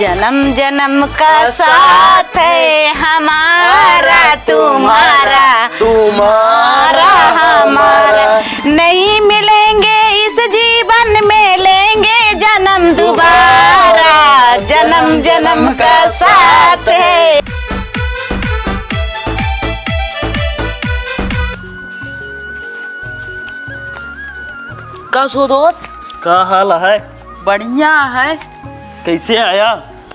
जन्म जन्म का साथ है हमारा तुम्हारा तुम्हारा हमारा, नहीं मिलेंगे इस जीवन में, लेंगे जन्म दोबारा, जन्म जन्म का साथ है। का सो दोस्त, का हाल है? बढ़िया है। कैसे आया?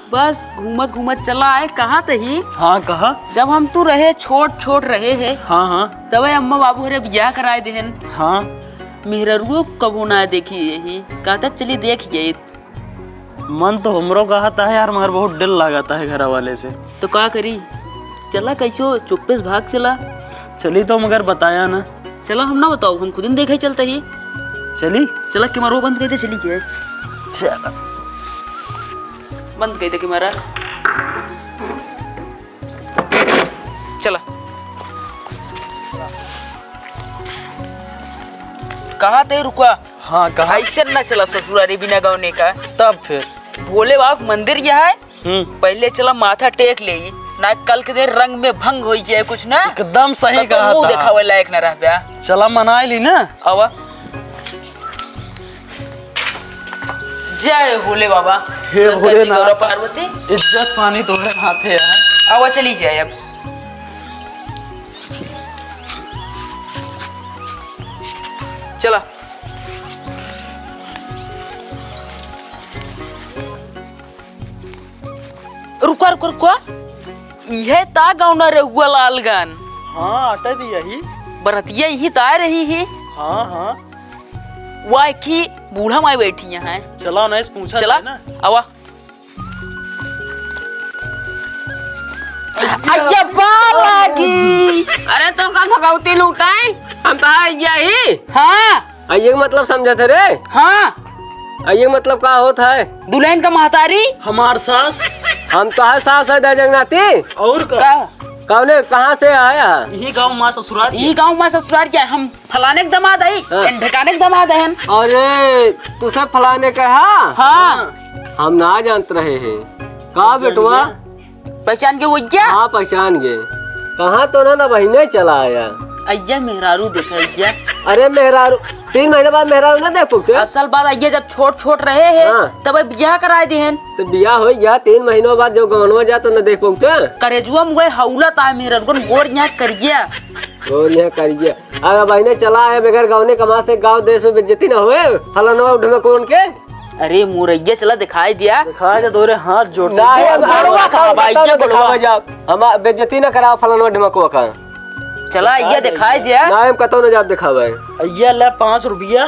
बस घूमत घूमत चला है। कहाँ ही? हाँ कहा? जब हम तू रहे छोट छोट रहे है, हाँ हाँ तब अम्मा बाबू रे ब्याह कराए देहन। हाँ मेहररुओ कबो ना देखी यही, कहता चली देख जाए। मन तो हमरो कहता है यार, मगर बहुत डर लगाता है घर वाले से। तो का करी? चला कैसो चुप्पे से भाग चला। चली तो मगर बताया ना। चला हम ना बताओ, हम खुद देखे चलते ही। चली चला कैमरा बंद कर दे, चली जाए। चल बंद कर दे कैमरा। चला कहाँ थे रुका? हाँ कहा? ऐसे ना चला ससुरारी बिना गौने का। तब फिर भोले बाबा मंदिर यहाँ है, पहले चला माथा टेक ले, ना कल के दिन रंग में भंग हो जाए कुछ ना। एकदम सही कहा मुंह दिखावे लायक ना रह गया। चला मना ली ना। आवा जय भोले बाबा, हे भोलेनाथ, गौरा पार्वती, इज्जत पानी तो है हाथे है। आवा चली जाए अब। चला रुका रुका रुका, यह ता गाँव रहुआ लालगन। हाँ अटा दिया ही, बरतिया यही ता रही है। हाँ हाँ वाह की बूढ़ा माई बैठी है। चला ना, इस पूछा चला ना। आवा। लगी। अरे तो का भगवती लूटाए, हम तो यही। हाँ आइए मतलब समझे थे रे। हाँ, आइए मतलब का होता है? दुल्हन का महतारी हमार सास। हम तो है सास है जगन्नाथी। और का कौने कहाँ से आया? यही गाँव माँ ससुराल। यही गाँव में ससुराल क्या? हम फलाने के दामाद है, ढकाने के दामाद है। अरे तुझे फलाने का है? हाँ हम ना जानते रहे हैं। कहा बेटुआ? पहचान के वो क्या? हाँ पहचान गए। कहाँ तो ना बहने चला आया। अय्या मेहरारू देखा अय्या। अरे मेहरारू 3 महीने बाद मेहरारू ना देख पुगते। असल बात अय्या जब छोट छोट रहे हैं, हाँ। तब ब्याह कराए देहन। तो बियाह हो गया 3 महीनों बाद जो गवनवा जा तो न देख पुगते। करेजुआ मुझे हौला ता मेहरारू गोर यहाँ करिया। और यह करिए। अरे बहने चला आया बगैर गाँव कमा से गाँव देश में बेइज्जती न हुए। फलाना उठ में कौन के? अरे मुरैया चला दिखाई दिया। दिखाए दे तोरे हाथ जोड़ना। हम बेइज्जती न कराओ फलाना ढमकुआ का। चला ये दिखाई दिया ना हम कतो न जाब दिखावे। अय्या ले 5 रुपया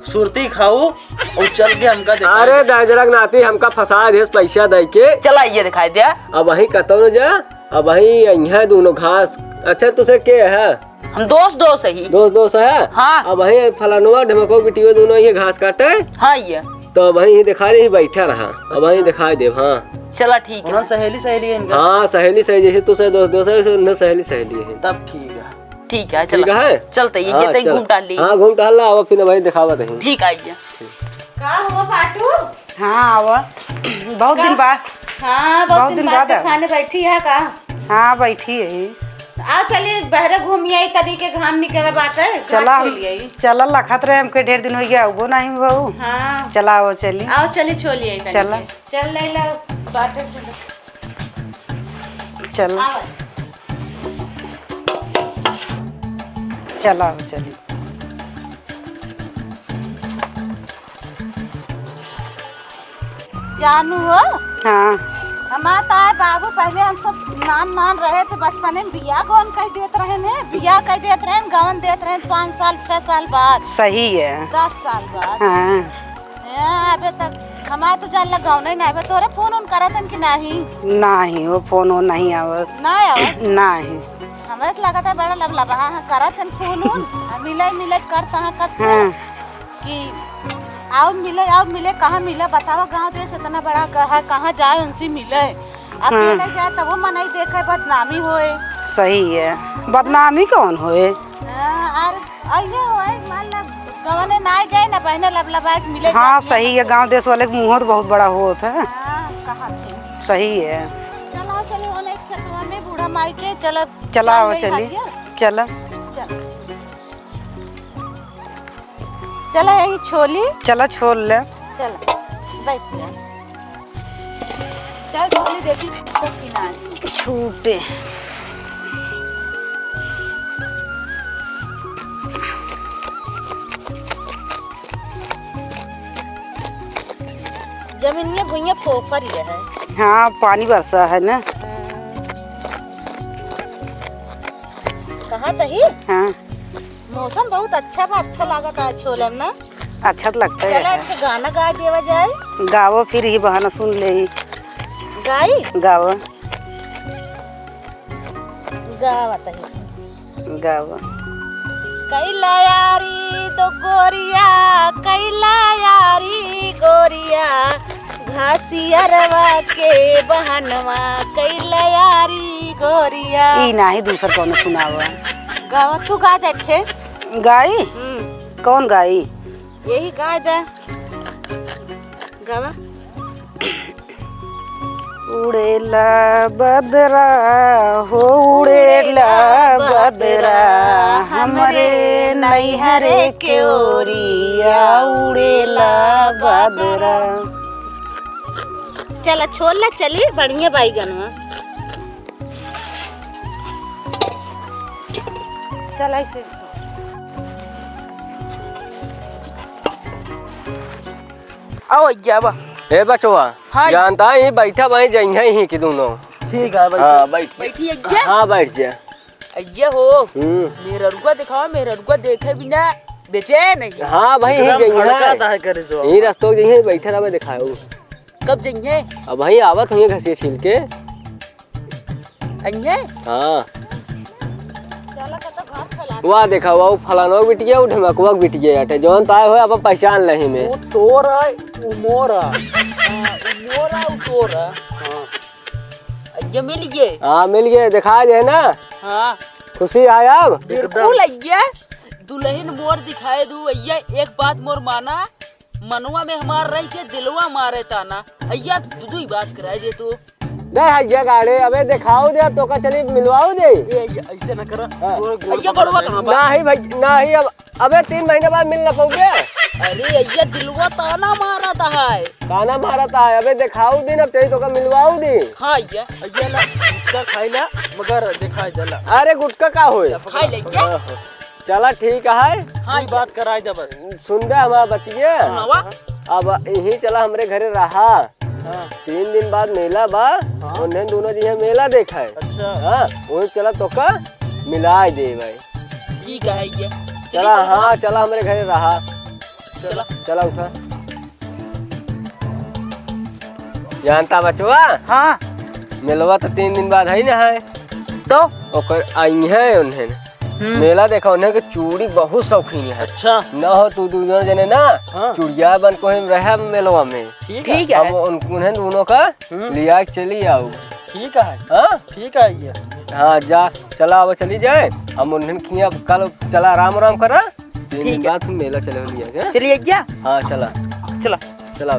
सुरती खाओ और चल के हमका दिखा। अरे दाजरक नाती हमका फंसा दे पैसा दे के। चला ये दिखाई दिया। अब वही कतो न जा, अब वही यहाँ दोनों घास। अच्छा तुझे के है? हम दोस्त ही। दोस्त है। हाँ। अब वही फलानुआ ढमको बिटियो दोनों ये घास काटे। हाँ ये तो वही दिखा रही बैठा रहा। अब वही दिखाई दे। हाँ चला ठीक है। सहेली सहेली है इनका। हाँ सहेली सहेली जैसे तुझे दोस्त है, सहेली सहेली है। तब ठीक है। ठीक है ठीक चला है। चलते ये हाँ, जते चल। घूम डाल ली। हाँ घूम टहल ला फिर वही दिखावा दही। ठीक है ये। का हुआ फाटू? हाँ आवा, बहुत दिन बाद। हाँ बहुत दिन बाद खाने बैठी है का? हाँ बैठी है। आओ चलिए बहरे घूमिए तरीके घाम निकल बाटे। चला चल लखत रहे हमके ढेर दिन हो गया वो नहीं बहू। हाँ चला वो चली। आओ चली छोलिए चला। चल ले लो बाटे। चल आओ चला वो चली। जानू हो हाँ हमारा तो है बाबू, पहले हम सब नान रहे थे बचपन में, बिया कौन कह देते रहे ने, बिया कह देते रहे, गवन देते रहे 5 साल 6 साल बाद। सही है। 10 साल बाद। हाँ अबे तक हमारे तो जान लगा नहीं ना। तोरे फोन उन करतन कि नहीं? नहीं वो फोन वो नहीं आवत। ना आवत नहीं हमारे तो लगा था बड़ा लबलबा। हाँ करतन फोन उन मिले करता है कब से। हाँ। कि आओ मिले कहाँ मिले बताओ? गाँव देश इतना बड़ा कहाँ जाए उनसे मिले। अकेले जाए तब वो मन ही देखे बदनामी होए। सही है। बदनामी कौन होए? आइए होए मान ला गवने ना गए ना बहने लबलबा मिले। हाँ सही है। गांव देश वाले का मुँह तो बहुत बड़ा होता है। कहाँ थे सही है। चलो चलो होने खेतवा में बूढ़ा माई के चलो। चला आओ चली चला चलो यही छोली। चला छोड़ ले। चलो बैठ जा। चल छोली देखी तो किनारे छूटे जमीन में भुइयां पोखर ही है। हाँ पानी बरसा है ना। कहाँ तही हाँ मौसम बहुत अच्छा बा। अच्छा लागत है छोले में ना। अच्छा तो लगता चला है। एक गाना गा देवा जाए। गावो फिर ही बहाना सुन ले ही। गाई गावो गावत है। गावो कैला यारी तो गोरिया कैला यारी गोरिया घासियरवा के बहनवा कैला यारी गोरिया। ई नाही दूसर कौन सुनावा। गावा तू गा दे ठे। गाई कौन गाई? यही गा दे गावा। उड़ेला बदरा हो उड़ेला बदरा हमरे नैहरे के ओरिया उड़ेला बदरा। चला छोला चली बढ़िया बैगनवा। चला इसे आओ जाबा। हे बचवा हाँ। जानता है बैठा भाई जइहा ही कि दोनों। ठीक है भाई। हाँ बैठ। बैठी अज्जा। हाँ बैठ जा। अज्जा हो मेरा रुका दिखाओ। मेरा रुका देखे बिना बेचे नहीं। हाँ भाई ही जइहा करे जो यही रास्तों जइहा बैठा रहा मैं दिखाऊं। कब जाइए? अब भाई आवत हुई घसिए छील के। अन्ये हाँ चला का तो घर चला। वहाँ देखा वो फलानो बिट गया वो ढमकवा बिट गया अटे जौन ताए हो आप पहचान लही में। वो तोरा उमोरा उमोरा उतोरा। हाँ अज्जा मिल गए। हाँ मिल गए दिखा जाए ना। हाँ खुशी आया अब। बिल्कुल अज्जा। दुल्हन मोर दिखाए दू अय्या। एक बात मोर माना मनवा में हमार रह के दिलवा मारे ताना। अय्या तू ही बात कराए दे तू। दे हइया गाड़े अबे दिखाओ दे तो का चली मिलवाओ दे। ऐसे न करा। अय्या गड़वा कहाँ बा? नहीं भाई नहीं अब अबे 3 महीने बाद मिल ना पाओगे। अरे अय्या दिलवा ताना मारा था है। गाना मारा था अबे दिखाओ दिन अब चाहिए तो का मिलवाओ दे। हाँ अय्या अय्या गुटका खाइला मगर दिखाई देला। अरे गुटका का होए खाई ले क्या? चला ठीक है। हाँ बात कराई दे बस। सुन दे हमारा बतिए। सुनावा। अब यही चला हमरे घरे रहा। 3 दिन बाद मेला बा। उन्हें दोनों जी मेला देखा है। अच्छा हाँ वो चला तो का मिलाए दे भाई। ठीक है अय्या। चला हाँ चला हमरे घरे रहा। चला चला उठा। जानता बचवा हाँ मेलवा तो 3 दिन बाद है ना है तो ओकर आई है उन्हें मेला देखा उन्हें के चूड़ी बहुत शौकीन है। अच्छा न हो तू दोनों जने ना। हाँ। चूड़िया बन को हम रहे मेलवा में। ठीक है। हम उन्हें दोनों का लिया के चली आओ। ठीक है। हाँ ठीक है ये। हाँ जा चला अब चली जाए हम उन्हें खिया कल चला आराम आराम करा। 3 दिन बाद फिर मेला चले लिया के। चलिए अय्या। हाँ चला चला चला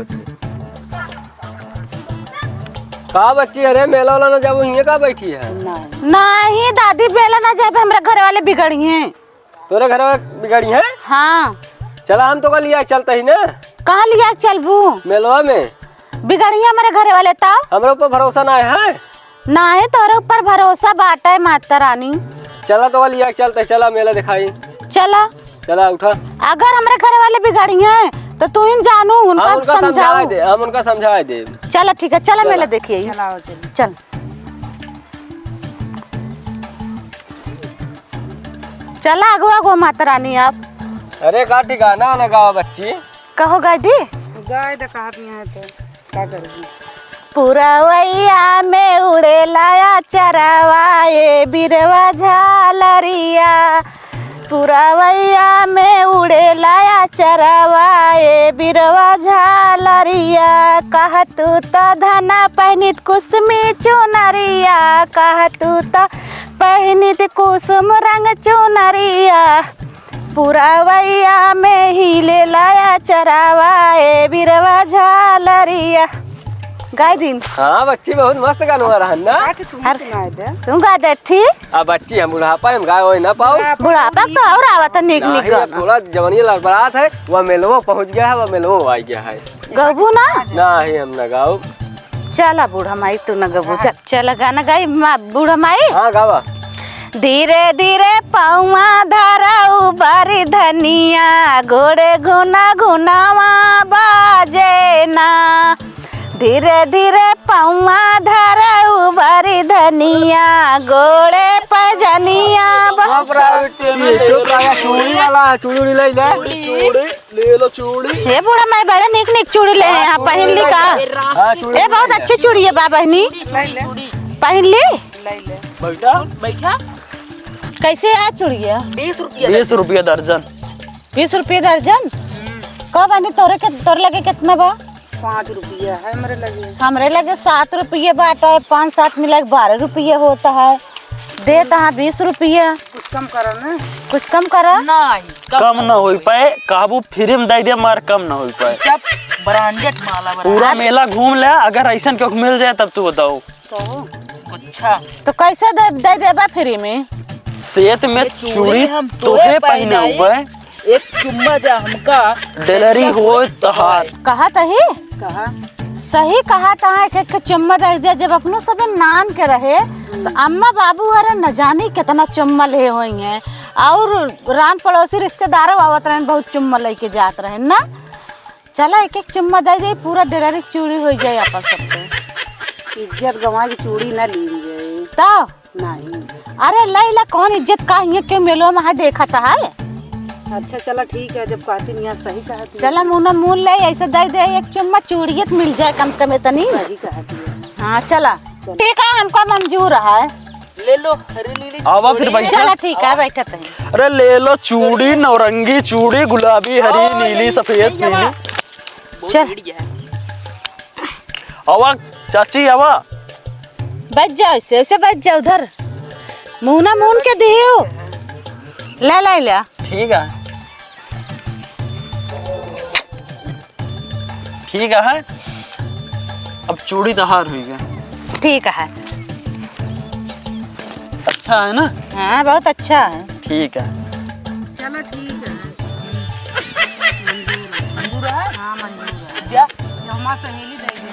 का बच्ची अरे मेला वाला ना जब वहीं का बैठी है। नहीं दादी बेला ना जाए हमारे घर वाले बिगड़ी हैं। तोरे घर में बिगड़ी है। हाँ चला हम तो का लिया चलते ही ना कहाँ लिया चलबू? मेलवा में बिगड़ी हमारे घर वाले ता। हमारे ऊपर भरोसा ना है। ना है तोरे ऊपर भरोसा बाटा है माता रानी। चला तो लिया चलते चला मेला दिखाई। चला चला उठा। अगर हमारे घर वाले बिगड़ी हैं तो तू इन जानू उनका समझाओ दे हम उनका समझा दे। चला ठीक है चला मेला देखिए। चलाओ चल चल चला आगो आगो माता रानी आप। अरे का ठिकाना ना गावा बच्ची। कहो गादी गाय द कहा है तो क्या करेगी। पुरवैया में उड़े लाया चरावा ये बिरवा झालरिया। पुरवैया में उड़े लाया चरावा ये बिरवा झालरिया। कह तू तो धना पहनित कुसुमी चुनरिया। कह तू तो पहनित कुसुम रंग चुनरिया। पुरवैया में हिले लाया चरावा ये बिरवा झालरिया। गाय दिन हाँ बच्ची बहुत मस्त गाना हो रहा है ना। तू गा दे ठीक। अब बच्ची हम बुढ़ापा हम गाय हो ना पाओ। बुढ़ापा तो और आवत है निक निक नहीं, गाना। थोड़ा जवानी लड़बड़ात है वह मेलवो पहुंच गया है, वह मेलवो आ गया है। गबू ना नहीं हम ना गाओ। चला बूढ़ा माई तू न गबू चल चला गाना गाई बूढ़ा माई। हाँ गावा। धीरे धीरे पौआ धराऊ बारी धनिया घोड़े घुना घुनावा बाजे ना। धीरे धीरे पौआ धराऊ बारी धनिया घोड़े पजनिया चूड़ी वाला चूड़ी ले ले। ले लो चूड़ी। हे बूढ़ा माई बड़े निक निक चूड़ी ले हैं आप पहन ली का। ये बहुत अच्छी चूड़ी है बा बहनी पहन ली। बैठा बैठा कैसे है चूड़िया? 20 रुपया दर्जन। 20 रुपये दर्जन। कब आनी तोर लगे कितना बा? 5 रुपया है मेरे लगे। हमरे लगे 7 रुपये बाटा है 5-7 मिला 12 रुपये होता है। दे तहाँ 20 रुपया कुछ कम करो ना। कुछ कम करा। नहीं कम ना हो पाए काबू फ्री में दे दिया मार कम ना हो पाए। सब ब्रांडेड माला पूरा मेला घूम ले अगर ऐसा क्यों मिल जाए तब तू बताओ। अच्छा तो कैसे दे देबा फ्री में? सेत में चूड़ी हम तोहे पहने हुए एक चुम्मा जा हमका डिलीवरी हो तहार। कहा तही कहा सही कहा था कि चुम्मा दे दिया जब अपनों सब नान के रहे तो अम्मा बाबू हरे न जानी कितना चुम्मा ले हुई हैं और रान पड़ोसी रिश्तेदारों आवत रहे बहुत चुम्मा लेके जात रहे ना। चला एक एक चुम्मा दे जाए पूरा डिलीवरी चूड़ी हो जाए आपस सबसे। इज्जत गंवा की चूड़ी ना ली जाए तो नहीं। अरे लैला कौन इज्जत का हिया के मेलो में देखा था है। अच्छा चला ठीक है जब कहती नहीं सही कहती है। चला मुना मूल ले ऐसे दे दे एक चुम्मा चूड़ियत मिल जाए कम से कम इतनी। सही कहती है। हाँ चला ठीक है हमको मंजूर है। ले लो हरी नीली आवा फिर भाई चला ठीक है बैठे थे। अरे ले लो चूड़ी नौरंगी चूड़ी गुलाबी हरी नीली सफेद पीली। चल आवा चाची आवा। बच जाओ ऐसे ऐसे बच जाओ उधर मुना मून के दियो ले ले ले। ठीक है ठीक है अब चूड़ी तहार हुई गया। ठीक है अच्छा है ना। हाँ बहुत अच्छा है। ठीक है चलो ठीक है। मंजूर है। हाँ मंजूर है। क्या जो हमारा सहेली दे दे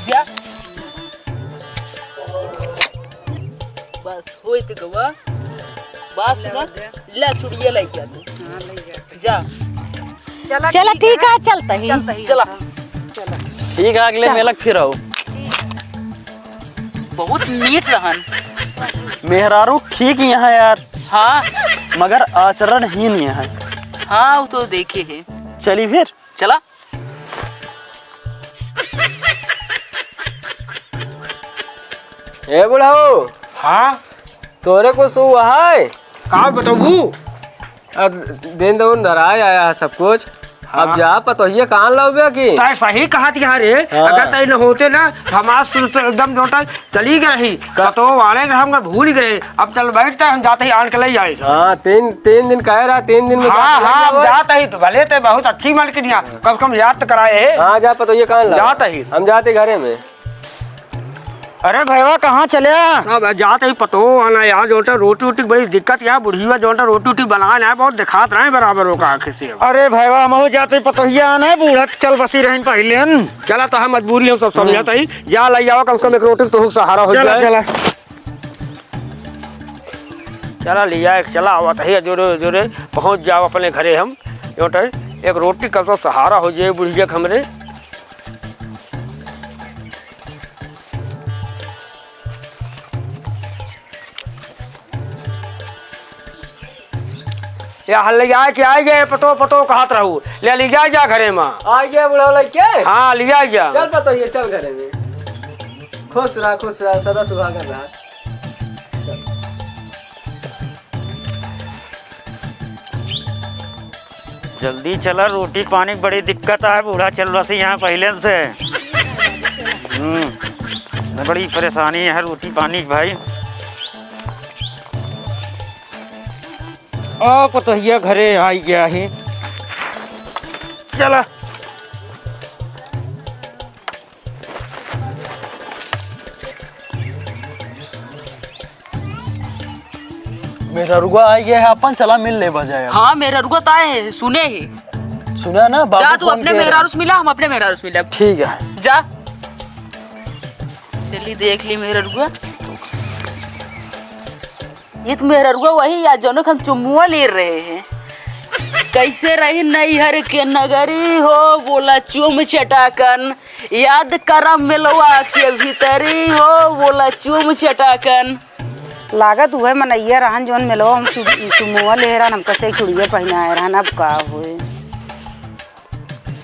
क्या बस होई तो गवा बात सुना ला चुड़िया लाई क्या तू हाँ ले जा। जा चला चला ठीक है चलता ही चला ठीक है अगले मेलक फिर आओ। बहुत मीठ रहन। मेहरारू ठीक यहाँ यार हाँ मगर आचरणहीन यहाँ। हाँ वो तो देखे है। चली फिर चला ए बुढ़ाओ हाँ तोरे को सु है का बताबू। अब दिन दून धराए आया है सब कुछ। अब जा पतो ये कहाँ लाओगे की। तार सही कहा थी रे। हाँ। अगर तय न होते ना हमारा सुर तो एकदम जोटा चली गई रही तो वाले हम भूल ही गए। अब चल बैठते हम जाते ही आन के ले जाए। हाँ तीन दिन कह रहा 3 दिन में हाँ जाके हाँ ले हम जाओ। जाते ही तो भले थे बहुत अच्छी माल के दिया कम से कम याद तो कराए है। हाँ जा पतो ये कहाँ ला जाते ही। हम जाते घरे में। अरे भैया कहाँ चले सब जाते ही पतो आना यार जोटा रोटी वोटी बड़ी दिक्कत यार बुढ़िया जोटा रोटी वोटी बनाए ना बहुत दिखात रहे बराबर हो का आखिर से। अरे भैया हम जाते पतोहिया आना है बूढ़ा चल बसी रही पहले चला तो हम मजबूरी हम सब समझाते ही जा ले जाओ कम से कम एक रोटी तो सहारा हो चला जाए। चला चला लिया एक चला आवा है जोरे जोरे पहुंच जाओ अपने घरे हम जोटा एक रोटी कम से सहारा हो जाए बुढ़िया हमरे। या हल ले आए के आए गए पतो पतो कहत रहू ले ली जाए जा घरे में। आ गया बुढ़ाओ लड़के। हाँ लिया जा चल पतो ये चल घरे में। खुश रहा सदा सुहागन रहा। जल्दी चला रोटी पानी की बड़ी दिक्कत है बूढ़ा चल रहा यहाँ पहले से बड़ी परेशानी है रोटी पानी की भाई। आ पतोहिया घरे आई गया ही चला मेरा रुआ आ गया है, अपन चला मिल ले बजाय। हाँ मेरा रुआ तो आए सुने ही। सुना ना बाबू जा तू फोन अपने किया मेरा है। रुस मिला, हम अपने मेरा रुस मिला। ठीक है। जा चली देख ली मेरा रुआ। ये तो मेरा रुआ वही याद जो हम चुम्मुआ ले रहे हैं। कैसे रही नैहर के नगरी हो बोला चुम चटाकन, याद करा मिलवा के भीतरी हो बोला चुम चटाकन। लागत हुए मनैया रहन जोन मिलो हम चुमुआ ले रहन हम कैसे चूड़िया पहनाए रहन अब का हुए।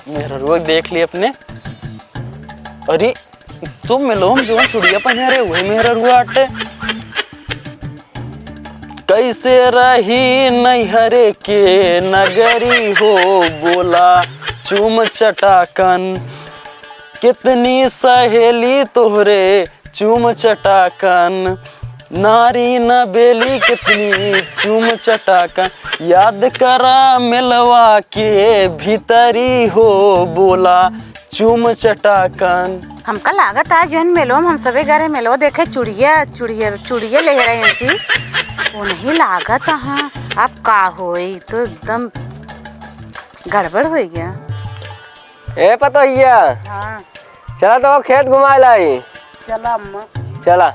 मेरा रुआ देख ली अपने। अरे तुम मिलो हम जो चूड़िया पहना रहे वही मेरा रुआ अटे। कैसे रही नैहरे के नगरी हो बोला चुम चटाकन, कितनी सहेली तोहरे चुम चटाकन, नारी न बेली कितनी चुम चटाकन, याद करा मिलवा के भीतरी हो बोला चुम चटाकन। हमका लागत है जौन मेलो हम सबे घरे मेलो देखे चूड़िया चूड़िया चूड़िया ले रहे हैं सी वो नहीं लागत। हाँ अब का होई तो एकदम गड़बड़ हो गया। ए पतोहिया हाँ चला तो खेत घुमा लाई। चला अम्मा। चला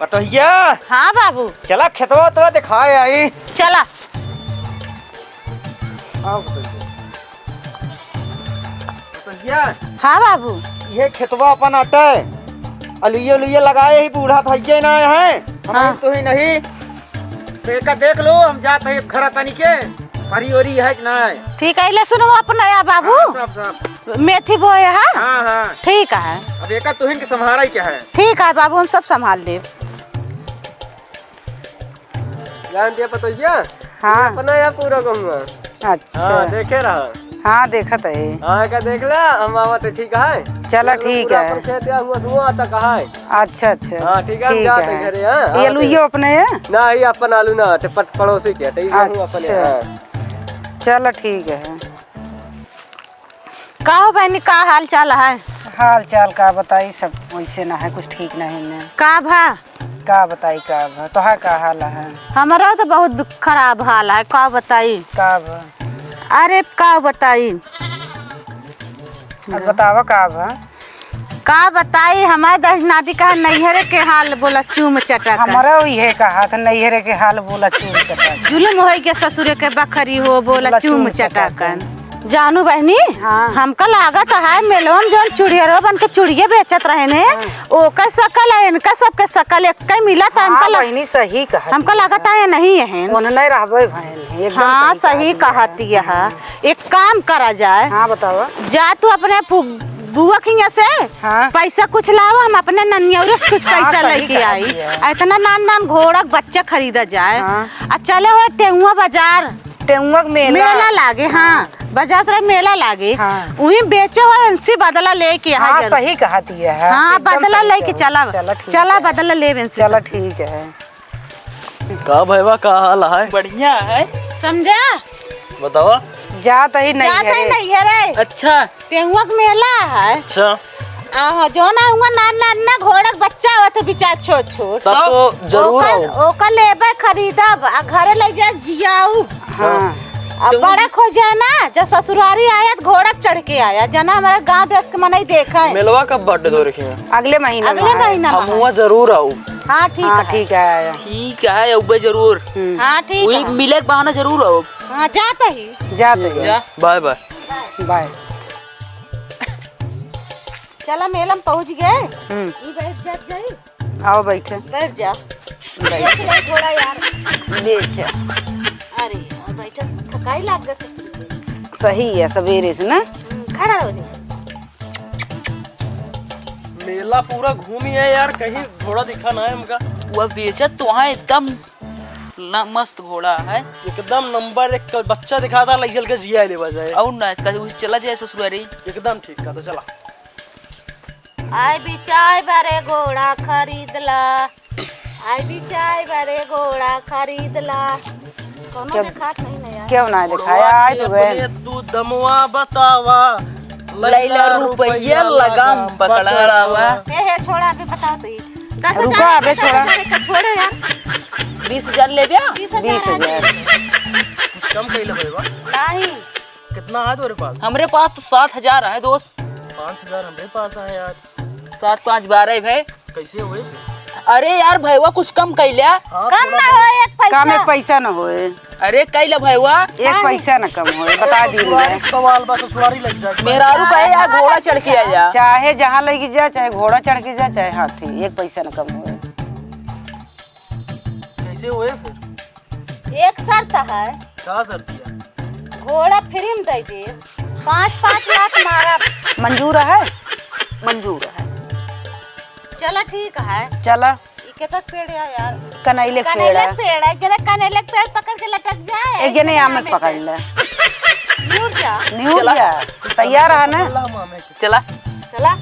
पतोहिया हाँ बाबू चला खेतवा तो दिखाए आई। चला। पतोहिया हाँ बाबू ये खेतवा अपन अटे अलुइये उलुइये लगाए ही बूढ़ा थइये ना है हम हाँ। तो ही नहीं तो एक देख लो हम जात है घर तनी के हरी ओरी है कि नहीं। ठीक है ले सुनो अपना या बाबू सब सब मेथी बोए है। हाँ हाँ ठीक है अब एक तुहिन के संभारा ही क्या है। ठीक है बाबू हम सब संभाल ले। जान दिया पतोहिया। हाँ अपना या पूरा घूमा। अच्छा हाँ देखे रहा। हाँ देखत है। हाँ क्या देख ला हम आवत ठीक है। चला ठीक पूरा है। अपन खेत या हुआ तक है। अच्छा अच्छा हाँ ठीक है हम जाते हैं घरे। हाँ ये लुइयो अपने है। ना ही अपन आलू ना हटे पड़ोसी के हटे हम अपने। अच्छा। हाँ। चल ठीक है। का हो बहनी का हाल चाल है? हाल चाल का बताई सब वैसे ना है कुछ ठीक नहीं ने। का भा का बताई का भा तो है का हाल है। हमारा तो बहुत खराब हाल है। का बताई? का भा अरे का बताई? अब बतावा का भा। का बताई हमारे दहनादी का नैहरे के हाल बोला चूम चटा। हमारा ये कहा था नैहरे के हाल बोला चूम चटा। जुलम हो के ससुरे के बखरी हो बोला चूम चटाकन। जानू बहनी हाँ। हमका लागत है मेलवन जो चूड़िया बन के चूड़िए बेचत रहे ने ओकर शकल है इनका सबके शकल एक मिला था। हाँ बहनी सही कहा। हमका लागत है नहीं है नहीं रहबे बहन एकदम। हाँ सही कहती है। एक काम करा जाए। हाँ बतावा। जा तू अपने बुआ खिया से हाँ। पैसा कुछ लाओ हम अपने ननियौरे से कुछ हाँ, पैसा सही लेके कहा आई। दिया। इतना नान नान घोड़ा बच्चा खरीदा जाए। हाँ। और चले हो टेहुआ बाजार टेउक मेला लागे। हाँ बाजार तरह मेला लागे। हाँ। वही बेचे हुए इनसे बदला लेके हाँ सही कहा दिया है। हाँ एकदम बदला सही लेके कहा। चला ठीक चला है। बदला ले इनसे। चला ठीक है। का भैया का हाल है? बढ़िया है। समझा? बतावा। जात ही नहीं जाते है। नहीं है रे। अच्छा टेहुआ का मेला है। अच्छा जो ना हुआ ना घोड़ा बच्चा होता बिचार छोट छोट तब तो जरूर आओ। ओकर लेबे खरीदब आ घरे ले जाए जियाऊ। हाँ अब बड़ा खो जाए ना जब ससुरारी आया तो घोड़ा चढ़ के आया जना हमारे गांव देश के मनाई देखा है। मिलवा कब बर्थडे तो रखी है? अगले महीने में अगले है। महीना हम में। हुआ जरूर आओ। हाँ ठीक हाँ है। ठीक है। ठीक है अब जरूर। हाँ ठीक वही है। मिले के बहाना जरूर आओ। हाँ जाते ही। जाते हैं। जा बाय बाय। बाय। चला मेला में पहुँच गए। ई बैठ जा जाई। आओ बैठे। बैठ जा। देख ले घोड़ा यार। बेच अरे यार बैठा थकाई लाग गई ससुर के। सही है सवेरे से ना। खड़ा रहो जी। मेला पूरा घूमी है यार कहीं घोड़ा दिखा ना है हमका। वह बेचत तो वहाँ एकदम मस्त घोड़ा है। एकदम नंबर एक बच्चा दिखा था लग के जिया ले बजाए। और ना उस चला जाए ससुरारी। एकदम ठीक था तो चला। आई बिचाई बारे घोड़ा खरीदला। आई बिचाई बारे घोड़ा खरीदला। कोनो दिखात नहीं ना यार। क्यों ना दिखाया आए तो गए। तू दमवा बतावा लैला रुपया लगाम पकड़ा हुआ। हे छोड़ा अभी बताओ तो 10,000 रुको, अबे छोड़ा। छोड़ो यार 20,000 ले गया। 20,000 कुछ कम कइले भैया। नहीं कितना है तुम्हारे पास? हमरे पास तो 7,000 है दोस्त। 5,000 हमरे पास है यार। 7 5 12 भाई। कैसे हुए? अरे यार भैया कुछ कम कैला। कम ना हो एक पैसा कम एक पैसा न होए, अरे कैला भैया एक पैसा न कम होए, बता दी मैं। सवाल बस ससुरारी लग जाए। मेरा रुपया या घोड़ा चढ़ के आ जा। चाहे जहाँ लेके जा, चाहे घोड़ा चढ़ के जा, चाहे हाथी, एक पैसा न कम होए। कैसे हुए फिर? एक शर्त है क्या शर्त है? घोड़ा फ्री में दे दे 5-5 लाख मारा मंजूर है? मंजूर है। चला ठीक है। चला के तक पेड़ है यार कनैले के पेड़ कनेले है। पेड़ है जरा कनेले के पेड़ पकड़ के लटक जाए एक जने आम में पकड़ ले, न्यूर जा न्यूज जा तैयार है ना? चला चला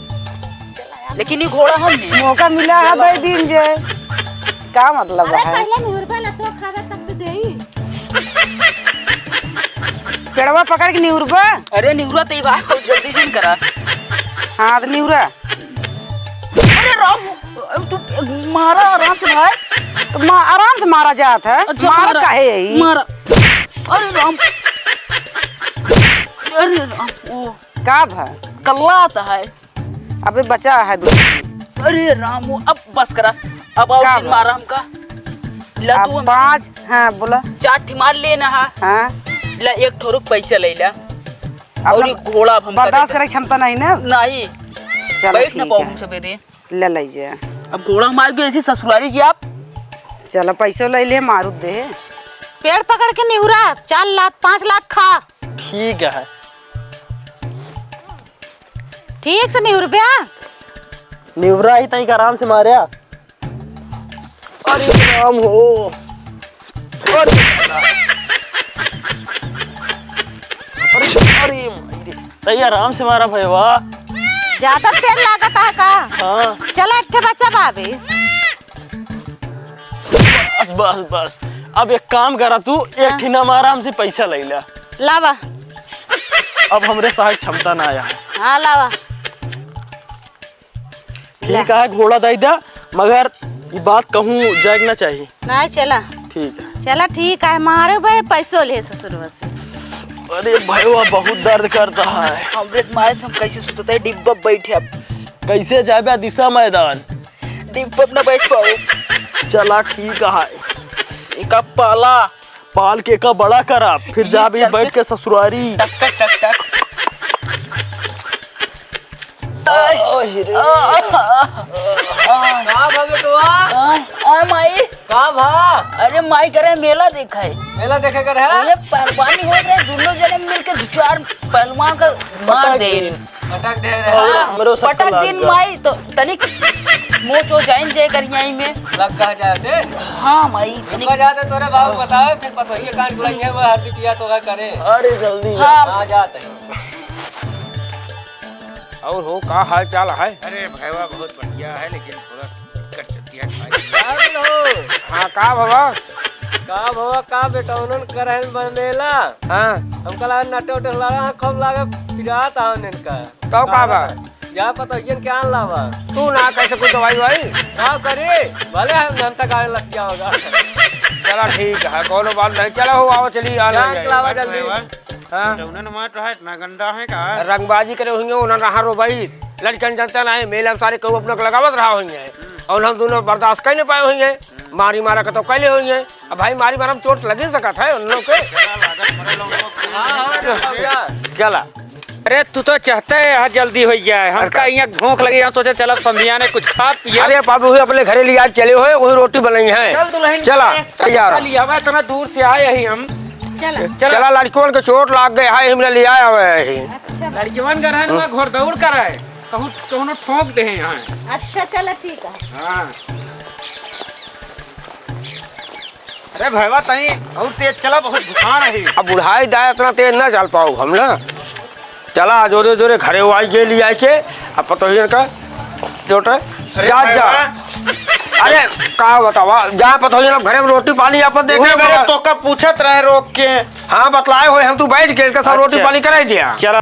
लेकिन ये घोड़ा हम नहीं। मौका मिला है 2 दिन जे, क्या मतलब अरे है? पहले न्यूर पे लतो खावे तब तो देई पेड़वा पकड़ के न्यूरबा। अरे निहुरा तो भाई बहुत जल्दी जिन करा। हाँ तो न्यूरा अरे राम तू मारा आराम से भाई। तो आराम से मारा जात है। अच्छा, मारा मारा। काहे यही? मारा। अरे राम अरे राम ओ का भा कल्ला आता है। अबे बचा है दूसरी। अरे राम वो अब बस करा। अब और क्या दिन बात? मारा हमका ला अब तू हम 5 हाँ बोला 4 ठिमार लेना है। हाँ ला 1 ठोरुक पैसा ले ला अब और ये घोड़ा अब हम बर्दाश्त करे क्षमता नहीं ना। नहीं चलो बैठ ना ठीक पाऊँ है, सवेरे। ले लीजिए। अब घोड़ा हम आ गए थे ससुरारी जी आप। चलो पैसे ले ले, मारूद दे। पेड़ पकड़ के निहुरा 4 लाख 5 लाख खा ठीक है। ठीक से निहुर बे निवरा ही तई आराम से मारिया। अरे राम हो। अरे अरे तई आराम से मारा भैया। ज्यादा तेल लागत है का? हाँ चला एक बच्चा भाभी बस बस बस। अब एक काम करा तू, एक ठिना में आराम से पैसा ले ला। लावा अब हमरे साथ क्षमता ना आया है। हाँ लावा ठीक है घोड़ा दे दिया, मगर ये बात कहूँ जागना चाहिए। नहीं चला ठीक है। चला ठीक है मारे भाई पैसों ले ससुरवा से। अरे भैया बहुत दर्द करता है। हमरे मारे से हम कैसे सुतते हैं डिब्बा बैठे। अब कैसे जाबे दिशा मैदान? डिब्बा ना बैठ पाओ। चला ठीक है। एक पाला पाल के का बड़ा करा, फिर ये जाबे चल बैठ के ससुरारी। टक टक टक टक। का भा बेटुआ? आ माई का भा? अरे माई करे मेला देखा है। मेला देखे कर है? अरे पहलवानी हो रहे दोनों जने मिलके 2-4 पहलवान का मार दे। पटक दे रहे हमरो सब पटक लग दिन गया। माई तो तनिक मोच हो जाइन जे करियाई में। लग कहा जाते हाँ माई तनिक लग जाते तोरे बाबू बताओ फिर पतो ये कान खुलेंगे वो हरदी पिया तो करे। अरे जल्दी जा। हाँ आ जाते और हो का हाल चाल है? अरे भैया बहुत बढ़िया है लेकिन थोड़ा दिक्कत चलती है। हाँ का बाबा? का भवा का बेटा उन्होंने करे मेला। हाँ हम कला नटे उटे लड़ा खूब लागे पिरात आवन इनका। तो का बा? जा पता ये क्या लावा तू ना कैसे कोई दवाई भाई? का करे भले हम हमसा गाड़ी लग गया होगा। चला ठीक है, कोनो बात नहीं। चलो हो आओ चली आ जा लावा जल्दी। हाँ उन्होंने मार रहा है इतना गंदा है का? रंगबाजी करे होंगे उन्होंने रहा रो भाई लड़कन जनता नहीं मेला में सारे कहू अपने को लगावत रहा होंगे और हम दोनों बर्दाश्त कर नहीं पाए होंगे। मारी मारा का तो कैले होंगे। अब भाई मारी मारा में चोट लगी सकत है उन लोग के। चला अरे तू तो चाहते है जल्दी हो जाए, हमका यहाँ भूख लगी, हम सोचे चलो संधिया ने कुछ खा पिया। अरे बाबू अपने घरे लिया चले हुए वही रोटी बनाई है। चला तैयार इतना दूर से आए ही हम। चला लड़कियों के चोट लाग गए है, हमने ले आया हुआ है। लड़कियों का रहना घोर दौड़ कर है कहूँ ठोक दे यहाँ। अच्छा चला ठीक है। हाँ अरे भैया तई और तेज चला, बहुत बुखार है। अब बुढ़ाई दाए इतना तेज ना चल पाओ हम ना। चला जोरे जोरे घरे आई के लिए आए के अब पतो ही का चोट जा जा। अरे का बतावा जा पतो ही ना घरे में रोटी पानी अपन देखे मेरे तो का पूछत रहे रोक के। हाँ बतलाए हुए हम तू बैठ के सब रोटी पानी कराई दिया। चला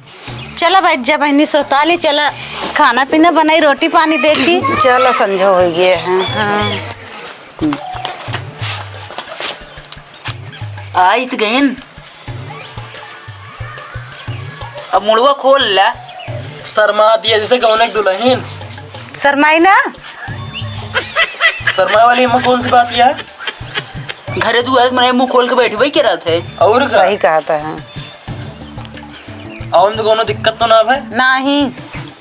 चला बैठ जा बहनी सोताली, चला खाना पीना बनाई, रोटी पानी देखी। चलो संजो हो गए हैं। हाँ आई तो गईन, अब मुड़वा खोल ला। शर्मा दिया जैसे गौने की दुल्हन। शर्माई ना, शर्मा वाली में कौन सी बात है? घरे तू आज मैंने मुंह खोल के बैठी वही कह थे। और सही कहा था। और तो कोनो दिक्कत तो ना है? नहीं।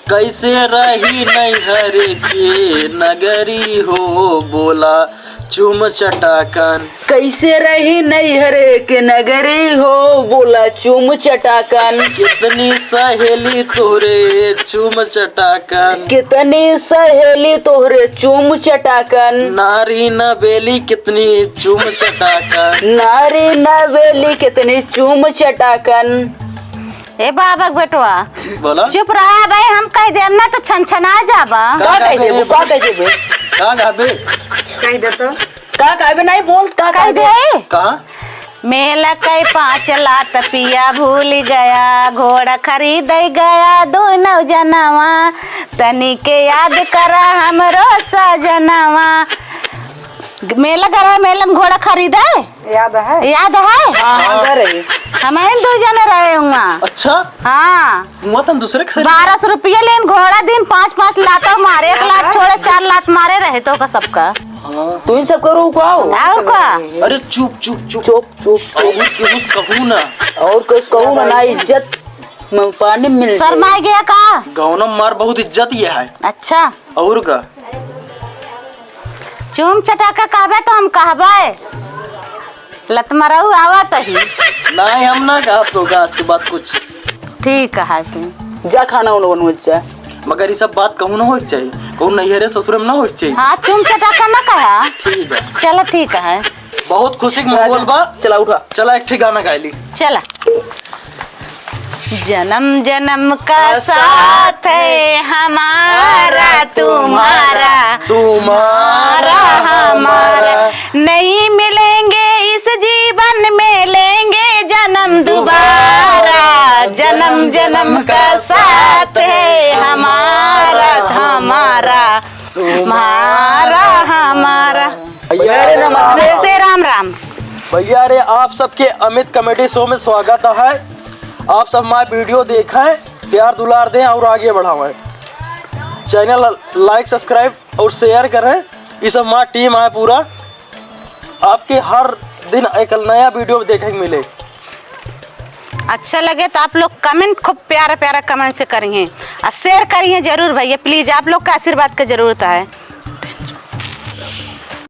कैसे रही नहीं हरे के नगरी हो बोला चुम चटाकन। कैसे रही नैहरे के नगरी हो बोला चुम चटाकन। कितनी सहेली तोरे चुम चटाकन। कितनी सहेली तोहरे चुम चटाकन। नारी न बेली कितनी चुम चटाकन। नारी न बेली कितनी चुम चटाकन। ए बाबक बेटवा बोला चुप रहा भाई, हम कह देम ना तो छनछना जाबा। का कह देबो, का कह देबो, का गाबे कह दे तो का कहबे नहीं बोल, का कह कह दे दे। का मेला कई 5 लात पिया भूल गया, घोड़ा खरीद गया दोनों जनवा, तनी के याद करा हमरो सजनवा। मेला गया, मेला में घोड़ा खरीदा याद है? याद है? हाँ गए हमारे 2 जने रहे हुआ। अच्छा हाँ हुआ तुम दूसरे के 1200 रुपया लेन घोड़ा दिन 5-5 लात मारे, 1 लात छोड़े 4 लात मारे रहे तो का सबका। तू इन सब करो का और का अरे चुप चुप चुप चुप चुप चुप और क्यों कहूँ ना और कुछ कहूँ ना, ना इज्जत में पानी मिल शर्मा गया का? गाँव मार बहुत इज्जत ये है। अच्छा और का चूम चटाका कहबे तो हम कहबे, लत मरऊ आवत ही। नहीं हम ना कहा तो आज के बाद कुछ ठीक है तुम जा खाना उन बनवा जा। मगर ये सब बात कहूँ ना हो चाहिए, कहूँ नहीं है रे ससुर में ना हो चाहिए। हाँ चूम चटाका ना कहा। ठीक है चलो ठीक है, बहुत खुशी के माहौल बा। चला उठा, चला एक ठीक गाना गा ली। चला। जन्म जन्म का साथ है हमारा तुम्हारा, तुम्हारा हमारा, नहीं मिलेंगे इस जीवन में, लेंगे जन्म दोबारा। जन्म जन्म का साथ है हमारा हमारा तुम्हारा हमारा। भैया रे नमस्ते, राम राम। भैया रे आप सबके अमित कॉमेडी शो में स्वागत है। आप सब हमारे वीडियो देखें, प्यार दुलार दें और आगे बढ़ाएं। चैनल लाइक सब्सक्राइब और शेयर करें। ये सब हमारी टीम है पूरा, आपके हर दिन एक नया वीडियो देखने को मिले। अच्छा लगे तो आप लोग कमेंट खूब प्यारा प्यारा कमेंट से करिए और शेयर करिए जरूर भैया प्लीज, आप लोग का आशीर्वाद की जरूरत है।